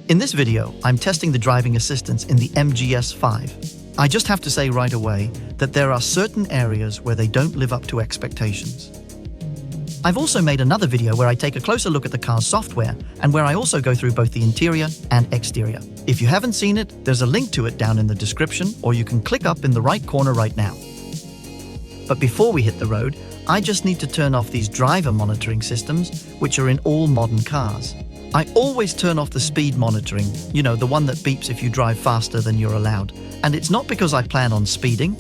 In this video, I'm testing the driving assistance in the MGS5. I just have to say right away that there are certain areas where they don't live up to expectations. I've also made another video where I take a closer look at the car's software and where I also go through both the interior and exterior. If you haven't seen it, there's a link to it down in the description, or you can click up in the right corner right now. But before we hit the road, I just need to turn off these driver monitoring systems, which are in all modern cars. I always turn off the speed monitoring, you know, the one that beeps if you drive faster than you're allowed. And it's not because I plan on speeding.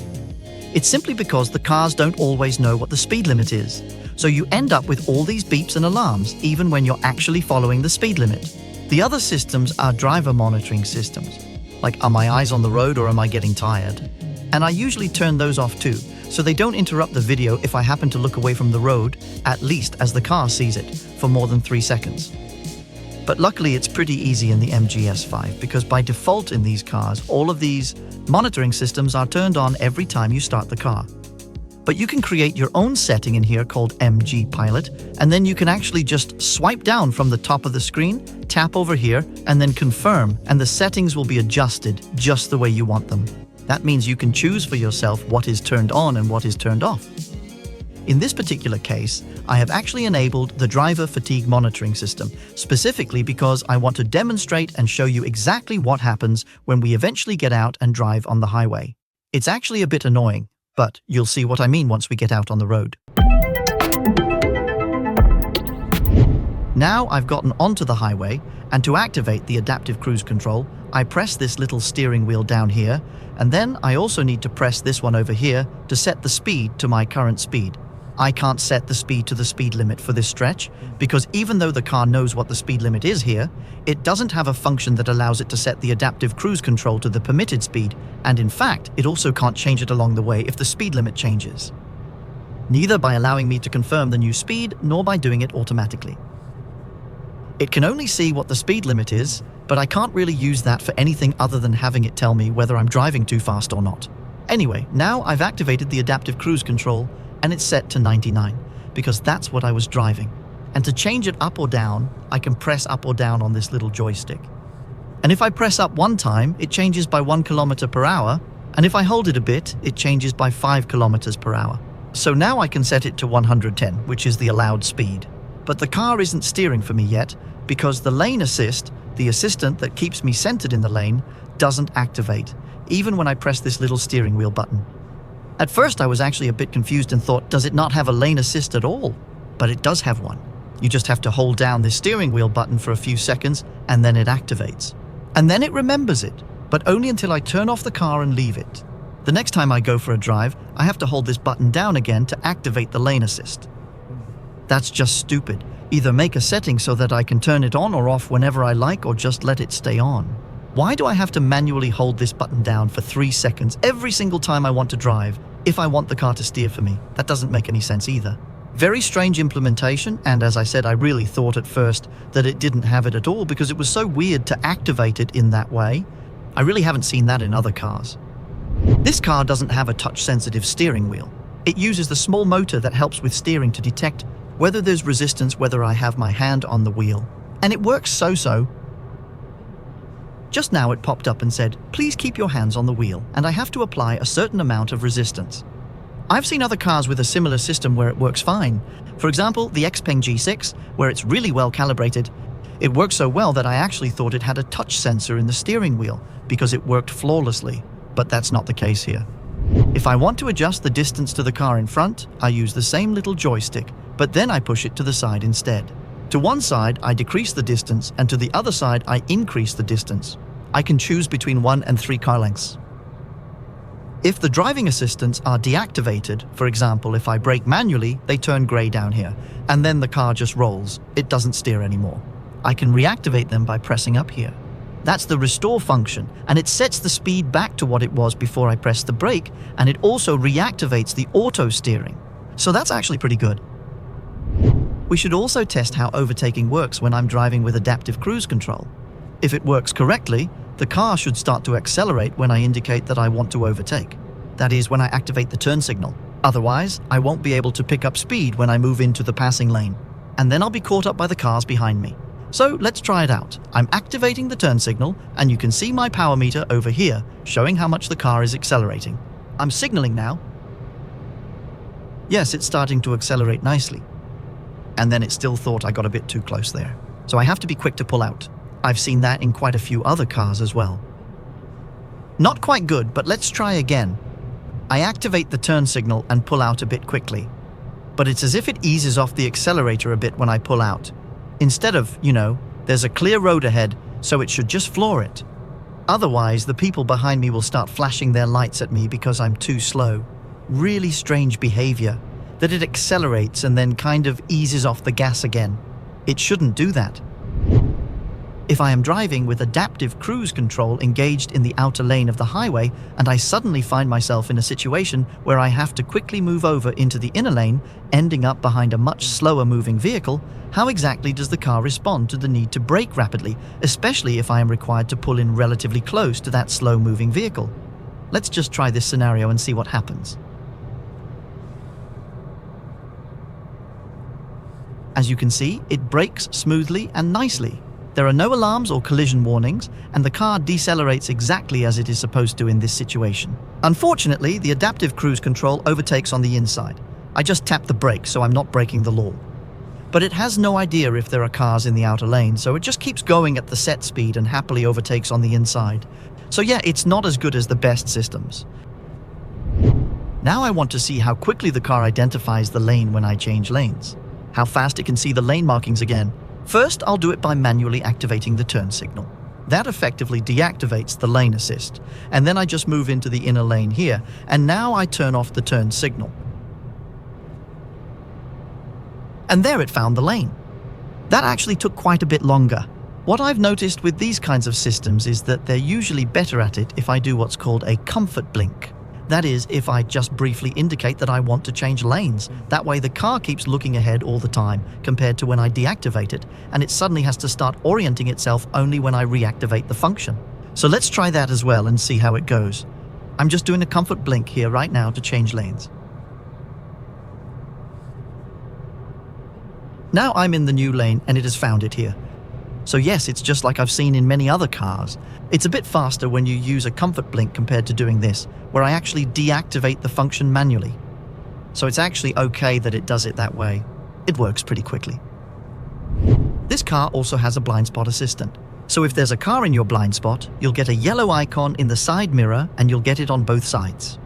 It's simply because the cars don't always know what the speed limit is. So you end up with all these beeps and alarms, even when you're actually following the speed limit. The other systems are driver monitoring systems, like are my eyes on the road or am I getting tired? And I usually turn those off too, so they don't interrupt the video if I happen to look away from the road, at least as the car sees it, for more than 3 seconds. But luckily it's pretty easy in the MGS5 because by default in these cars, all of these monitoring systems are turned on every time you start the car. But you can create your own setting in here called MGPilot, and then you can actually just swipe down from the top of the screen, tap over here, and then confirm, and the settings will be adjusted just the way you want them. That means you can choose for yourself what is turned on and what is turned off. In this particular case, I have actually enabled the driver fatigue monitoring system, specifically because I want to demonstrate and show you exactly what happens when we eventually get out and drive on the highway. It's actually a bit annoying, but you'll see what I mean once we get out on the road. Now I've gotten onto the highway, and to activate the adaptive cruise control, I press this little steering wheel down here, and then I also need to press this one over here to set the speed to my current speed. I can't set the speed to the speed limit for this stretch, because even though the car knows what the speed limit is here, it doesn't have a function that allows it to set the adaptive cruise control to the permitted speed, and in fact, it also can't change it along the way if the speed limit changes. Neither by allowing me to confirm the new speed, nor by doing it automatically. It can only see what the speed limit is, but I can't really use that for anything other than having it tell me whether I'm driving too fast or not. Anyway, now I've activated the adaptive cruise control, and it's set to 99, because that's what I was driving. And to change it up or down, I can press up or down on this little joystick. And if I press up one time, it changes by 1 kilometer per hour, and if I hold it a bit, it changes by 5 kilometers per hour. So now I can set it to 110, which is the allowed speed. But the car isn't steering for me yet, because the lane assist, the assistant that keeps me centered in the lane, doesn't activate, even when I press this little steering wheel button. At first I was actually a bit confused and thought, does it not have a lane assist at all? But it does have one. You just have to hold down the steering wheel button for a few seconds and then it activates. And then it remembers it, but only until I turn off the car and leave it. The next time I go for a drive, I have to hold this button down again to activate the lane assist. That's just stupid. Either make a setting so that I can turn it on or off whenever I like, or just let it stay on. Why do I have to manually hold this button down for 3 seconds every single time I want to drive if I want the car to steer for me? That doesn't make any sense either. Very strange implementation, and as I said, I really thought at first that it didn't have it at all because it was so weird to activate it in that way. I really haven't seen that in other cars. This car doesn't have a touch-sensitive steering wheel. It uses the small motor that helps with steering to detect whether there's resistance, whether I have my hand on the wheel. And it works so-so. Just now it popped up and said, please keep your hands on the wheel, and I have to apply a certain amount of resistance. I've seen other cars with a similar system where it works fine. For example, the Xpeng G6, where it's really well calibrated. It works so well that I actually thought it had a touch sensor in the steering wheel because it worked flawlessly, but that's not the case here. If I want to adjust the distance to the car in front, I use the same little joystick, but then I push it to the side instead. To one side, I decrease the distance, and to the other side, I increase the distance. I can choose between 1 and 3 car lengths. If the driving assistants are deactivated, for example, if I brake manually, they turn grey down here, and then the car just rolls. It doesn't steer anymore. I can reactivate them by pressing up here. That's the restore function, and it sets the speed back to what it was before I pressed the brake, and it also reactivates the auto steering. So that's actually pretty good. We should also test how overtaking works when I'm driving with adaptive cruise control. If it works correctly, the car should start to accelerate when I indicate that I want to overtake. That is, when I activate the turn signal. Otherwise, I won't be able to pick up speed when I move into the passing lane. And then I'll be caught up by the cars behind me. So let's try it out. I'm activating the turn signal, and you can see my power meter over here showing how much the car is accelerating. I'm signaling now. Yes, it's starting to accelerate nicely. And then it still thought I got a bit too close there. So I have to be quick to pull out. I've seen that in quite a few other cars as well. Not quite good, but let's try again. I activate the turn signal and pull out a bit quickly. But it's as if it eases off the accelerator a bit when I pull out. Instead of, there's a clear road ahead, so it should just floor it. Otherwise, the people behind me will start flashing their lights at me because I'm too slow. Really strange behavior, that it accelerates and then kind of eases off the gas again. It shouldn't do that. If I am driving with adaptive cruise control engaged in the outer lane of the highway and I suddenly find myself in a situation where I have to quickly move over into the inner lane, ending up behind a much slower moving vehicle, how exactly does the car respond to the need to brake rapidly, especially if I am required to pull in relatively close to that slow moving vehicle? Let's just try this scenario and see what happens. As you can see, it brakes smoothly and nicely. There are no alarms or collision warnings, and the car decelerates exactly as it is supposed to in this situation. Unfortunately, the adaptive cruise control overtakes on the inside. I just tap the brake, so I'm not breaking the law. But it has no idea if there are cars in the outer lane, so it just keeps going at the set speed and happily overtakes on the inside. So yeah, it's not as good as the best systems. Now I want to see how quickly the car identifies the lane when I change lanes. How fast it can see the lane markings again. First, I'll do it by manually activating the turn signal. That effectively deactivates the lane assist, and then I just move into the inner lane here, and now I turn off the turn signal. And there it found the lane. That actually took quite a bit longer. What I've noticed with these kinds of systems is that they're usually better at it if I do what's called a comfort blink. That is, if I just briefly indicate that I want to change lanes. That way the car keeps looking ahead all the time, compared to when I deactivate it, and it suddenly has to start orienting itself only when I reactivate the function. So let's try that as well and see how it goes. I'm just doing a comfort blink here right now to change lanes. Now I'm in the new lane and it has found it here. So yes, it's just like I've seen in many other cars. It's a bit faster when you use a comfort blink compared to doing this, where I actually deactivate the function manually. So it's actually okay that it does it that way. It works pretty quickly. This car also has a blind spot assistant. So if there's a car in your blind spot, you'll get a yellow icon in the side mirror and you'll get it on both sides.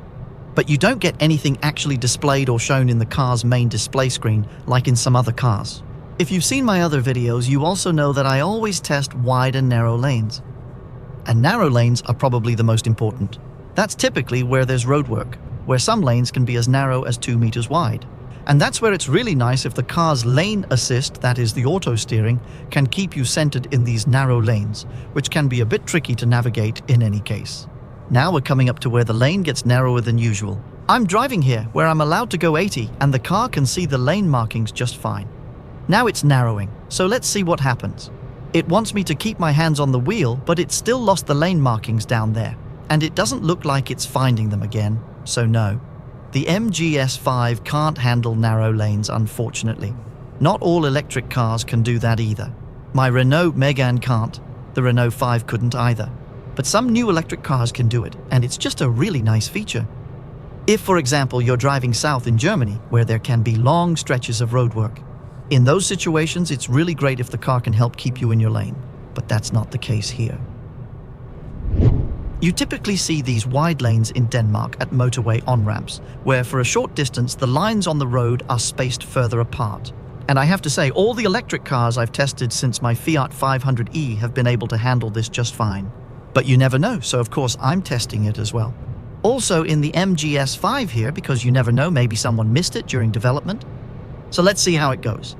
But you don't get anything actually displayed or shown in the car's main display screen like in some other cars. If you've seen my other videos, you also know that I always test wide and narrow lanes. And narrow lanes are probably the most important. That's typically where there's roadwork, where some lanes can be as narrow as 2 meters wide. And that's where it's really nice if the car's lane assist, that is the auto steering, can keep you centered in these narrow lanes, which can be a bit tricky to navigate in any case. Now we're coming up to where the lane gets narrower than usual. I'm driving here where I'm allowed to go 80 and the car can see the lane markings just fine. Now it's narrowing, so let's see what happens. It wants me to keep my hands on the wheel, but it's still lost the lane markings down there. And it doesn't look like it's finding them again, so no. The MGS5 can't handle narrow lanes, unfortunately. Not all electric cars can do that either. My Renault Megane can't, the Renault 5 couldn't either. But some new electric cars can do it, and it's just a really nice feature. If, for example, you're driving south in Germany, where there can be long stretches of roadwork, in those situations, it's really great if the car can help keep you in your lane, but that's not the case here. You typically see these wide lanes in Denmark at motorway on-ramps, where for a short distance the lines on the road are spaced further apart. And I have to say, all the electric cars I've tested since my Fiat 500e have been able to handle this just fine. But you never know, so of course I'm testing it as well. Also in the MGS5 here, because you never know, maybe someone missed it during development. So let's see how it goes.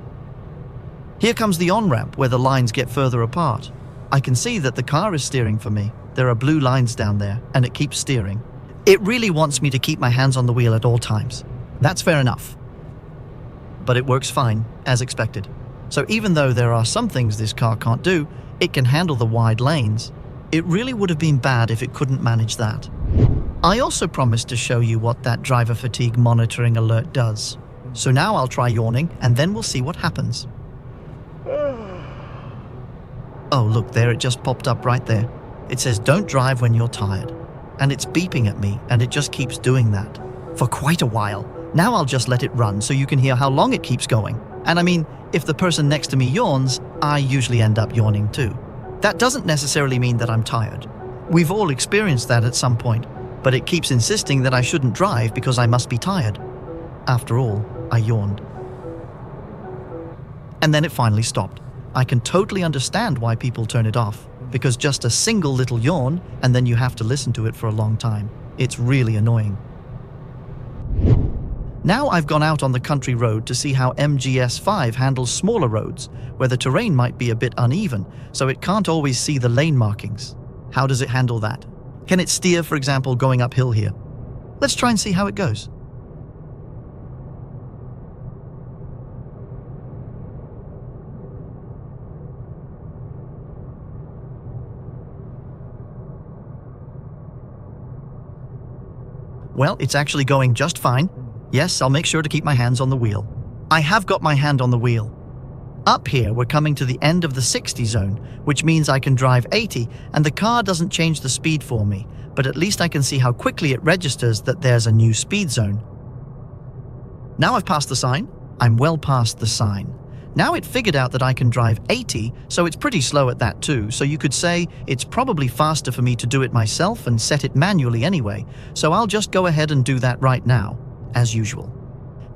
Here comes the on-ramp where the lines get further apart. I can see that the car is steering for me. There are blue lines down there, and it keeps steering. It really wants me to keep my hands on the wheel at all times. That's fair enough. But it works fine, as expected. So even though there are some things this car can't do, it can handle the wide lanes. It really would have been bad if it couldn't manage that. I also promised to show you what that driver fatigue monitoring alert does. So now I'll try yawning, and then we'll see what happens. Oh, look, there it just popped up right there. It says, "Don't drive when you're tired." And it's beeping at me, and it just keeps doing that for quite a while. Now I'll just let it run so you can hear how long it keeps going. And I mean, if the person next to me yawns, I usually end up yawning too. That doesn't necessarily mean that I'm tired. We've all experienced that at some point, but it keeps insisting that I shouldn't drive because I must be tired. After all, I yawned. And then it finally stopped. I can totally understand why people turn it off, because just a single little yawn and then you have to listen to it for a long time. It's really annoying. Now I've gone out on the country road to see how MGS5 handles smaller roads, where the terrain might be a bit uneven, so it can't always see the lane markings. How does it handle that? Can it steer, for example, going uphill here? Let's try and see how it goes. Well, it's actually going just fine. Yes, I'll make sure to keep my hands on the wheel. I have got my hand on the wheel. Up here, we're coming to the end of the 60 zone, which means I can drive 80 and the car doesn't change the speed for me, but at least I can see how quickly it registers that there's a new speed zone. Now I've passed the sign. I'm well past the sign. Now it figured out that I can drive 80, so it's pretty slow at that too, so you could say it's probably faster for me to do it myself and set it manually anyway, so I'll just go ahead and do that right now, as usual.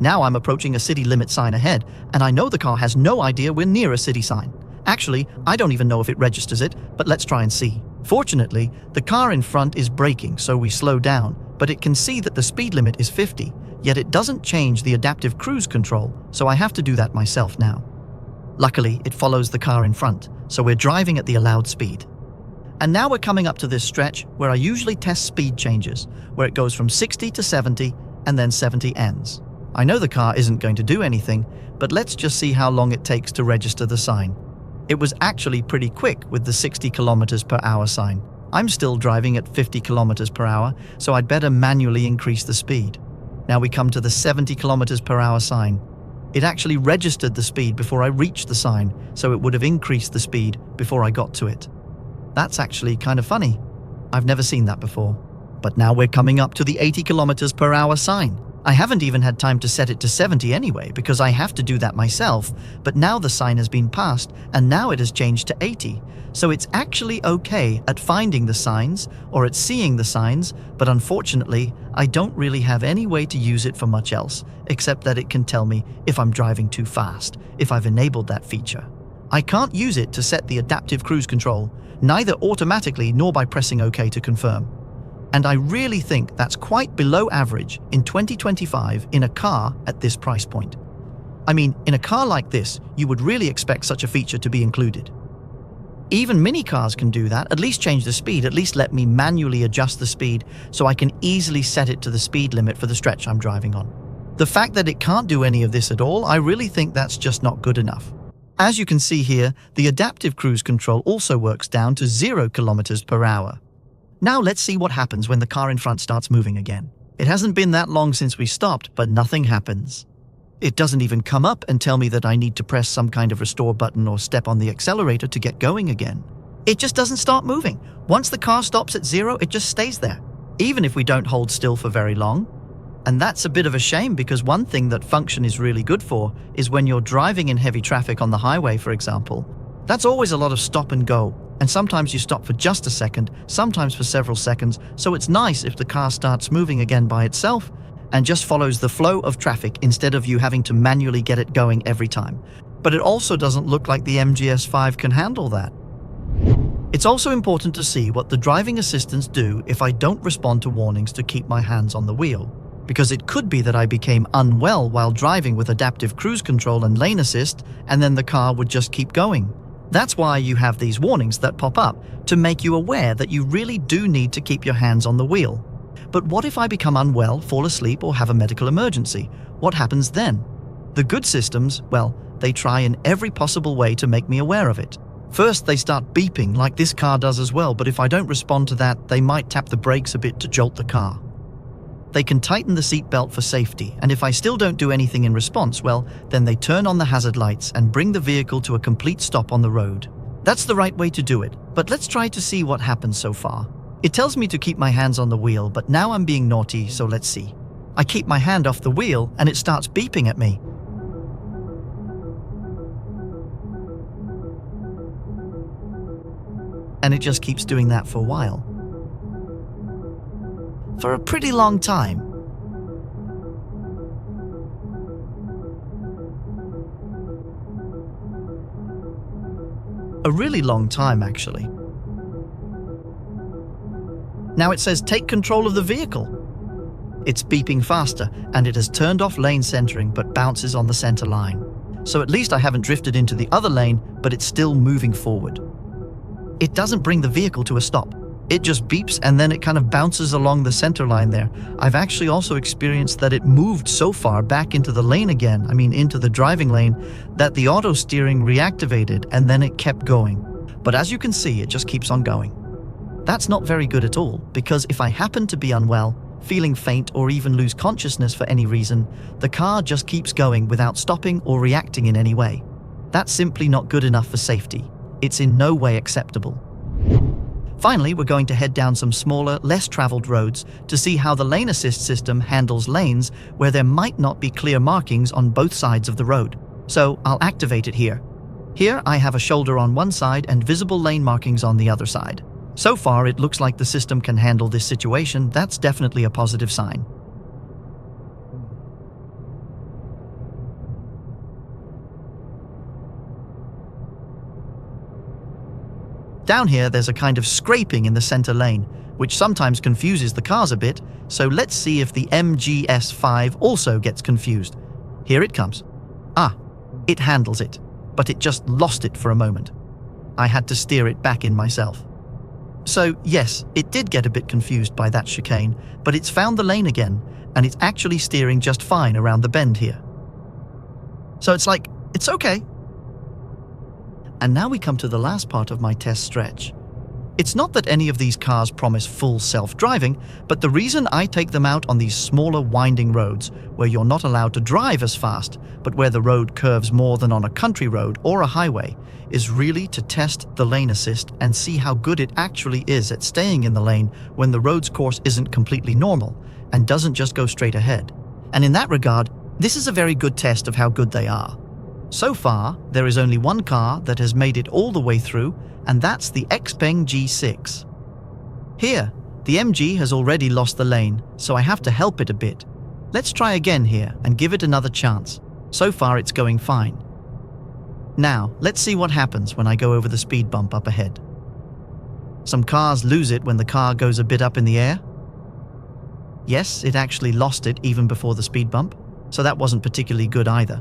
Now I'm approaching a city limit sign ahead, and I know the car has no idea we're near a city sign. Actually, I don't even know if it registers it, but let's try and see. Fortunately, the car in front is braking, so we slow down, but it can see that the speed limit is 50, yet it doesn't change the adaptive cruise control, so I have to do that myself now. Luckily, it follows the car in front, so we're driving at the allowed speed. And now we're coming up to this stretch where I usually test speed changes, where it goes from 60 to 70, and then 70 ends. I know the car isn't going to do anything, but let's just see how long it takes to register the sign. It was actually pretty quick with the 60 kilometers per hour sign. I'm still driving at 50 kilometers per hour, so I'd better manually increase the speed. Now we come to the 70 kilometers per hour sign. It actually registered the speed before I reached the sign, so it would have increased the speed before I got to it. That's actually kind of funny. I've never seen that before. But now we're coming up to the 80 kilometers per hour sign. I haven't even had time to set it to 70 anyway, because I have to do that myself, but now the sign has been passed, and now it has changed to 80. So it's actually okay at finding the signs, or at seeing the signs, but unfortunately, I don't really have any way to use it for much else, except that it can tell me if I'm driving too fast, if I've enabled that feature. I can't use it to set the adaptive cruise control, neither automatically nor by pressing OK to confirm. And I really think that's quite below average in 2025 in a car at this price point. I mean, in a car like this, you would really expect such a feature to be included. Even mini cars can do that, at least change the speed, at least let me manually adjust the speed so I can easily set it to the speed limit for the stretch I'm driving on. The fact that it can't do any of this at all, I really think that's just not good enough. As you can see here, the adaptive cruise control also works down to 0 kilometers per hour. Now let's see what happens when the car in front starts moving again. It hasn't been that long since we stopped, but nothing happens. It doesn't even come up and tell me that I need to press some kind of restore button or step on the accelerator to get going again. It just doesn't start moving. Once the car stops at 0, it just stays there, even if we don't hold still for very long. And that's a bit of a shame, because one thing that function is really good for is when you're driving in heavy traffic on the highway, for example. That's always a lot of stop and go. And sometimes you stop for just a second, sometimes for several seconds, so it's nice if the car starts moving again by itself and just follows the flow of traffic instead of you having to manually get it going every time. But it also doesn't look like the MGS5 can handle that. It's also important to see what the driving assistants do if I don't respond to warnings to keep my hands on the wheel, because it could be that I became unwell while driving with adaptive cruise control and lane assist, and then the car would just keep going. That's why you have these warnings that pop up, to make you aware that you really do need to keep your hands on the wheel. But what if I become unwell, fall asleep, or have a medical emergency? What happens then? The good systems, well, they try in every possible way to make me aware of it. First, they start beeping, like this car does as well, but if I don't respond to that, they might tap the brakes a bit to jolt the car. They can tighten the seatbelt for safety, and if I still don't do anything in response, well, then they turn on the hazard lights and bring the vehicle to a complete stop on the road. That's the right way to do it, but let's try to see what happens so far. It tells me to keep my hands on the wheel, but now I'm being naughty, so let's see. I keep my hand off the wheel and it starts beeping at me. And it just keeps doing that for a while. For a pretty long time. A really long time, actually. Now it says take control of the vehicle. It's beeping faster, and it has turned off lane centering but bounces on the center line. So at least I haven't drifted into the other lane, but it's still moving forward. It doesn't bring the vehicle to a stop. It just beeps and then it kind of bounces along the center line there. I've actually also experienced that it moved so far back into the lane again, into the driving lane, that the auto steering reactivated and then it kept going. But as you can see, it just keeps on going. That's not very good at all, because if I happen to be unwell, feeling faint, or even lose consciousness for any reason, the car just keeps going without stopping or reacting in any way. That's simply not good enough for safety. It's in no way acceptable. Finally, we're going to head down some smaller, less traveled roads to see how the lane assist system handles lanes where there might not be clear markings on both sides of the road. So I'll activate it here. Here I have a shoulder on one side and visible lane markings on the other side. So far, it looks like the system can handle this situation. That's definitely a positive sign. Down here, there's a kind of scraping in the center lane, which sometimes confuses the cars a bit, so let's see if the MGS5 also gets confused. Here it comes. It handles it, but it just lost it for a moment. I had to steer it back in myself. So yes, it did get a bit confused by that chicane, but it's found the lane again, and it's actually steering just fine around the bend here. So it's like, it's okay. And now we come to the last part of my test stretch. It's not that any of these cars promise full self-driving, but the reason I take them out on these smaller winding roads where you're not allowed to drive as fast, but where the road curves more than on a country road or a highway, is really to test the lane assist and see how good it actually is at staying in the lane when the road's course isn't completely normal and doesn't just go straight ahead. And in that regard, this is a very good test of how good they are. So far, there is only one car that has made it all the way through, and that's the Xpeng G6. Here, the MG has already lost the lane, so I have to help it a bit. Let's try again here and give it another chance. So far, it's going fine. Now, let's see what happens when I go over the speed bump up ahead. Some cars lose it when the car goes a bit up in the air. Yes, it actually lost it even before the speed bump, so that wasn't particularly good either.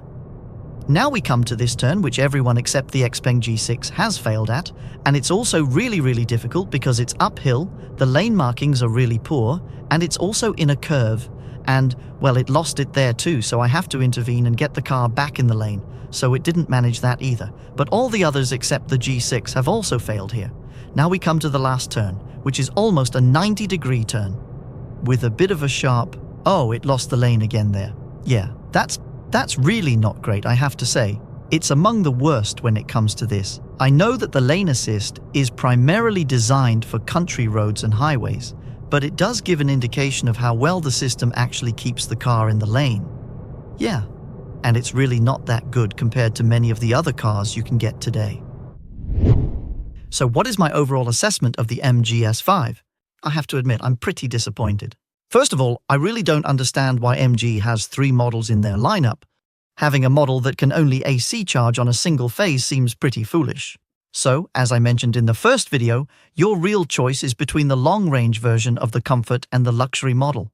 Now we come to this turn, which everyone except the Xpeng G6 has failed at, and it's also really difficult because it's uphill, the lane markings are really poor, and it's also in a curve, and, well, it lost it there too, so I have to intervene and get the car back in the lane, so it didn't manage that either. But all the others except the G6 have also failed here. Now we come to the last turn, which is almost a 90-degree turn, with a bit of a sharp, it lost the lane again there. Yeah, That's really not great, I have to say. It's among the worst when it comes to this. I know that the lane assist is primarily designed for country roads and highways, but it does give an indication of how well the system actually keeps the car in the lane. Yeah, and it's really not that good compared to many of the other cars you can get today. So what is my overall assessment of the MGS5? I have to admit, I'm pretty disappointed. First of all, I really don't understand why MG has 3 models in their lineup. Having a model that can only AC charge on a single phase seems pretty foolish. So, as I mentioned in the first video, your real choice is between the long-range version of the Comfort and the luxury model.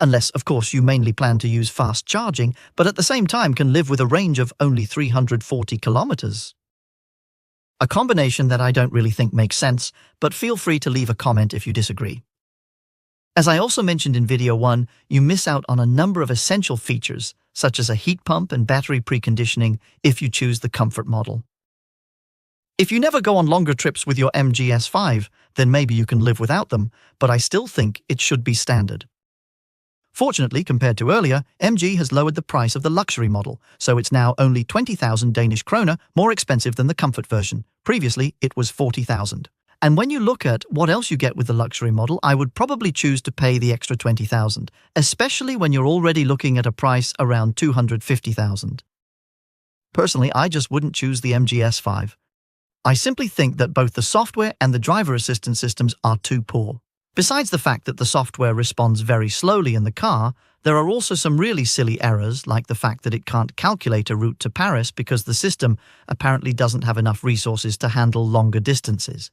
Unless, of course, you mainly plan to use fast charging, but at the same time can live with a range of only 340 kilometers. A combination that I don't really think makes sense, but feel free to leave a comment if you disagree. As I also mentioned in video 1, you miss out on a number of essential features, such as a heat pump and battery preconditioning if you choose the Comfort model. If you never go on longer trips with your MGS5, then maybe you can live without them, but I still think it should be standard. Fortunately, compared to earlier, MG has lowered the price of the luxury model, so it's now only 20,000 Danish kroner more expensive than the comfort version. Previously, it was 40,000. And when you look at what else you get with the luxury model, I would probably choose to pay the extra 20,000, especially when you're already looking at a price around 250,000. Personally, I just wouldn't choose the MGS5. I simply think that both the software and the driver assistance systems are too poor. Besides the fact that the software responds very slowly in the car, there are also some really silly errors, like the fact that it can't calculate a route to Paris because the system apparently doesn't have enough resources to handle longer distances.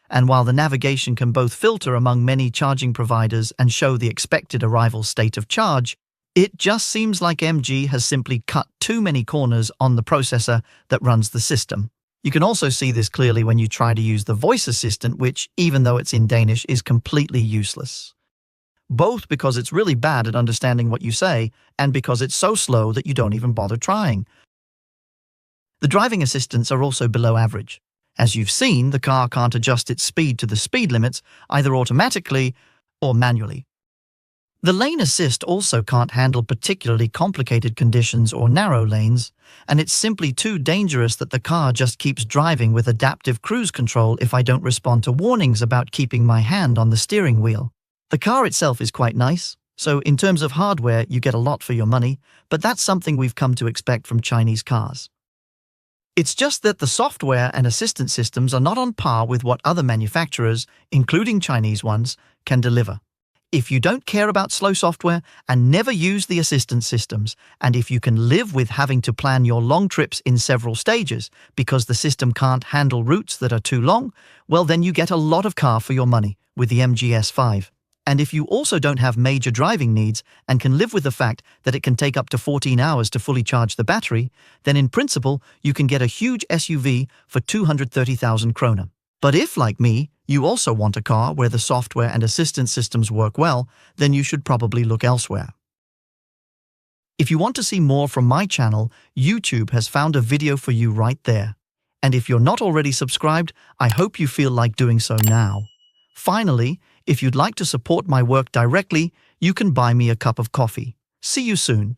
And while the navigation can both filter among many charging providers and show the expected arrival state of charge, it just seems like MG has simply cut too many corners on the processor that runs the system. You can also see this clearly when you try to use the voice assistant, which, even though it's in Danish, is completely useless. Both because it's really bad at understanding what you say, and because it's so slow that you don't even bother trying. The driving assistants are also below average. As you've seen, the car can't adjust its speed to the speed limits, either automatically or manually. The lane assist also can't handle particularly complicated conditions or narrow lanes, and it's simply too dangerous that the car just keeps driving with adaptive cruise control if I don't respond to warnings about keeping my hand on the steering wheel. The car itself is quite nice, so in terms of hardware you get a lot for your money, but that's something we've come to expect from Chinese cars. It's just that the software and assistance systems are not on par with what other manufacturers, including Chinese ones, can deliver. If you don't care about slow software and never use the assistance systems, and if you can live with having to plan your long trips in several stages because the system can't handle routes that are too long, well then you get a lot of car for your money with the MGS5. And if you also don't have major driving needs and can live with the fact that it can take up to 14 hours to fully charge the battery, then in principle you can get a huge SUV for 230,000 kroner. But if, like me, you also want a car where the software and assistance systems work well, then you should probably look elsewhere. If you want to see more from my channel, YouTube has found a video for you right there. And if you're not already subscribed, I hope you feel like doing so now. Finally, if you'd like to support my work directly, you can buy me a cup of coffee. See you soon.